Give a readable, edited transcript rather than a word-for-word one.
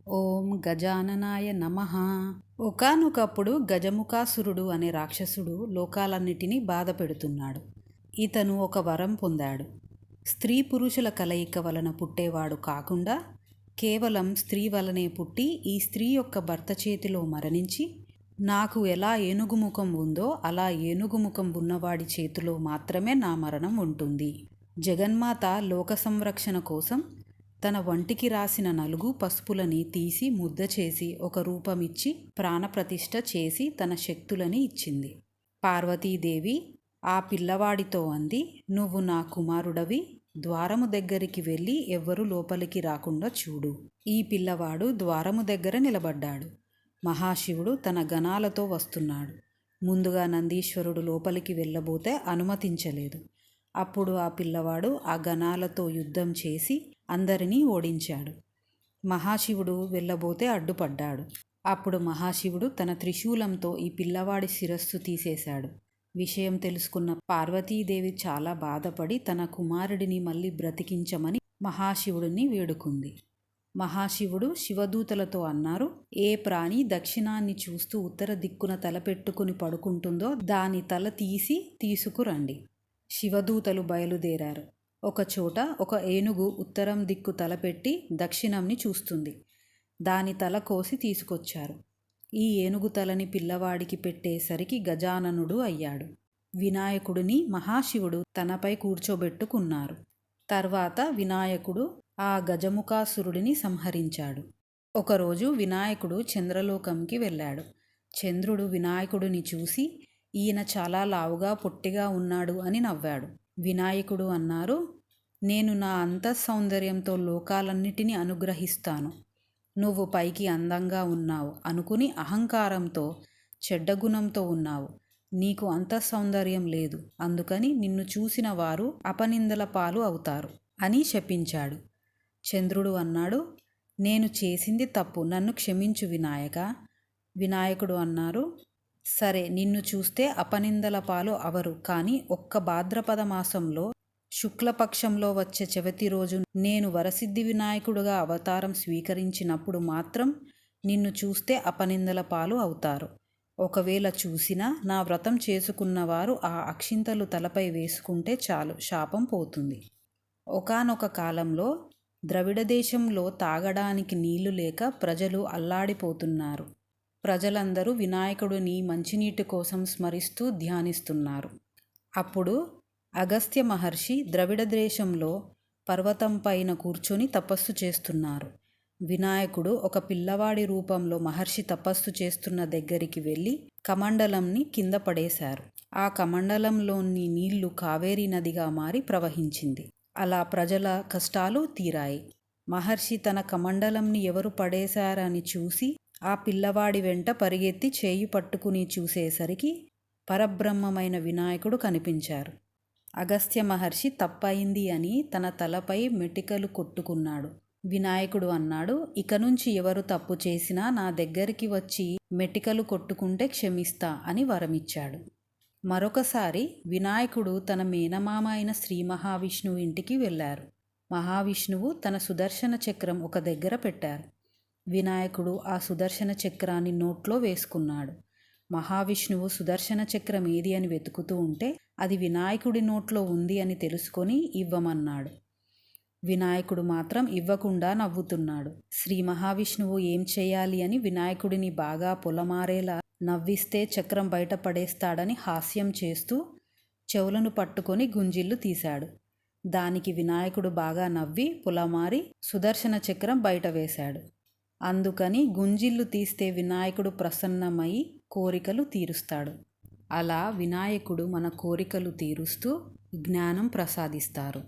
ఓం గజాననాయ నమః. ఒకానొకప్పుడు గజముఖాసురుడు అనే రాక్షసుడు లోకాలన్నిటినీ బాధ పెడుతున్నాడు. ఇతను ఒక వరం పొందాడు. స్త్రీ పురుషుల కలయిక వలన పుట్టేవాడు కాకుండా కేవలం స్త్రీ వలనే పుట్టి ఈ స్త్రీ యొక్క భర్త చేతిలో మరణించి నాకు ఎలా ఏనుగు ముఖం ఉందో అలా ఏనుగు ముఖం ఉన్నవాడి చేతిలో మాత్రమే నా మరణం ఉంటుంది. జగన్మాత లోక సంరక్షణ కోసం తన వంటికి రాసిన నలుగు పసుపులని తీసి ముద్ద చేసి ఒక రూపమిచ్చి ప్రాణప్రతిష్ఠ చేసి తన శక్తులని ఇచ్చింది. పార్వతీదేవి ఆ పిల్లవాడితో అంది, నువ్వు నా కుమారుడవి, ద్వారము దగ్గరికి వెళ్ళి ఎవ్వరూ లోపలికి రాకుండా చూడు. ఈ పిల్లవాడు ద్వారము దగ్గర నిలబడ్డాడు. మహాశివుడు తన గణాలతో వస్తున్నాడు. ముందుగా నందీశ్వరుడు లోపలికి వెళ్ళబోతే అనుమతించలేదు. అప్పుడు ఆ పిల్లవాడు ఆ గణాలతో యుద్ధం చేసి అందరినీ ఓడించాడు. మహాశివుడు వెళ్ళబోతే అడ్డుపడ్డాడు. అప్పుడు మహాశివుడు తన త్రిశూలంతో ఈ పిల్లవాడి శిరస్సు తీసేశాడు. విషయం తెలుసుకున్న పార్వతీదేవి చాలా బాధపడి తన కుమారుడిని మళ్ళీ బ్రతికించమని మహాశివుడిని వేడుకుంది. మహాశివుడు శివదూతలతో అన్నారు, ఏ ప్రాణి దక్షిణాన్ని చూస్తూ ఉత్తర దిక్కున తలపెట్టుకుని పడుకుంటుందో దాని తల తీసి తీసుకురండి. శివదూతలు బయలుదేరారు. ఒకచోట ఒక ఏనుగు ఉత్తరం దిక్కు తలపెట్టి దక్షిణంని చూస్తుంది. దాని తల కోసి తీసుకొచ్చారు. ఈ ఏనుగు తలని పిల్లవాడికి పెట్టేసరికి గజాననుడు అయ్యాడు. వినాయకుడిని మహాశివుడు తనపై కూర్చోబెట్టుకున్నారు. తర్వాత వినాయకుడు ఆ గజముఖాసురుడిని సంహరించాడు. ఒకరోజు వినాయకుడు చంద్రలోకంకి వెళ్ళాడు. చంద్రుడు వినాయకుడిని చూసి ఈయన చాలా లావుగా పొట్టిగా ఉన్నాడు అని నవ్వాడు. వినాయకుడు అన్నారు, నేను నా అంతఃసౌందర్యంతో లోకాలన్నిటినీ అనుగ్రహిస్తాను. నువ్వు పైకి అందంగా ఉన్నావు అనుకుని అహంకారంతో చెడ్డగుణంతో ఉన్నావు. నీకు అంతఃసౌందర్యం లేదు, అందుకని నిన్ను చూసిన వారు అపనిందల పాలు అవుతారు అని శపించాడు. చంద్రుడు అన్నాడు, నేను చేసింది తప్పు, నన్ను క్షమించు వినాయక. వినాయకుడు అన్నారు, సరే, నిన్ను చూస్తే అపనిందల పాలు అవరు, కానీ ఒక్క భాద్రపద మాసంలో శుక్లపక్షంలో వచ్చే చవితి రోజు నేను వరసిద్ధి వినాయకుడుగా అవతారం స్వీకరించినప్పుడు మాత్రం నిన్ను చూస్తే అపనిందల పాలు అవుతారు. ఒకవేళ చూసినా నా వ్రతం చేసుకున్నవారు ఆ అక్షింతలు తలపై వేసుకుంటే చాలు, శాపం పోతుంది. ఒకానొక కాలంలో ద్రవిడ దేశంలో తాగడానికి నీళ్లు లేక ప్రజలు అల్లాడిపోతున్నారు. ప్రజలందరూ వినాయకుడిని మంచినీటి కోసం స్మరిస్తూ ధ్యానిస్తున్నారు. అప్పుడు అగస్త్య మహర్షి ద్రవిడ దేశంలో పర్వతం పైన కూర్చొని తపస్సు చేస్తున్నారు. వినాయకుడు ఒక పిల్లవాడి రూపంలో మహర్షి తపస్సు చేస్తున్న దగ్గరికి వెళ్ళి కమండలంని కింద పడేశారు. ఆ కమండలంలోని నీళ్లు కావేరీ నదిగా మారి ప్రవహించింది. అలా ప్రజల కష్టాలు తీరాయి. మహర్షి తన కమండలంని ఎవరు పడేశారని చూసి ఆ పిల్లవాడి వెంట పరిగెత్తి చేయి పట్టుకుని చూసేసరికి పరబ్రహ్మమైన వినాయకుడు కనిపించారు. అగస్త్య మహర్షి తప్పయింది అని తన తలపై మెటికలు కొట్టుకున్నాడు. వినాయకుడు అన్నాడు, ఇక నుంచి ఎవరు తప్పు చేసినా నా దగ్గరికి వచ్చి మెటికలు కొట్టుకుంటే క్షమిస్తా అని వరమిచ్చాడు. మరొకసారి వినాయకుడు తన మేనమామ అయిన శ్రీ మహావిష్ణువు ఇంటికి వెళ్ళారు. మహావిష్ణువు తన సుదర్శన చక్రం ఒక దగ్గర పెట్టారు. వినాయకుడు ఆ సుదర్శన చక్రాన్ని నోట్లో వేసుకున్నాడు. మహావిష్ణువు సుదర్శన చక్రం ఏది అని వెతుకుతూ ఉంటే అది వినాయకుడి నోట్లో ఉంది అని తెలుసుకొని ఇవ్వమన్నాడు. వినాయకుడు మాత్రం ఇవ్వకుండా నవ్వుతున్నాడు. శ్రీ మహావిష్ణువు ఏం చేయాలి అని వినాయకుడిని బాగా పొలమారేలా నవ్విస్తే చక్రం బయట పడేస్తాడని హాస్యం చేస్తూ చెవులను పట్టుకొని గుంజిళ్ళు తీశాడు. దానికి వినాయకుడు బాగా నవ్వి పొలమారి సుదర్శన చక్రం బయట వేశాడు. అందుకని గుంజిళ్ళు తీస్తే వినాయకుడు ప్రసన్నమై కోరికలు తీరుస్తాడు. అలా వినాయకుడు మన కోరికలు తీరుస్తూ జ్ఞానం ప్రసాదిస్తారు.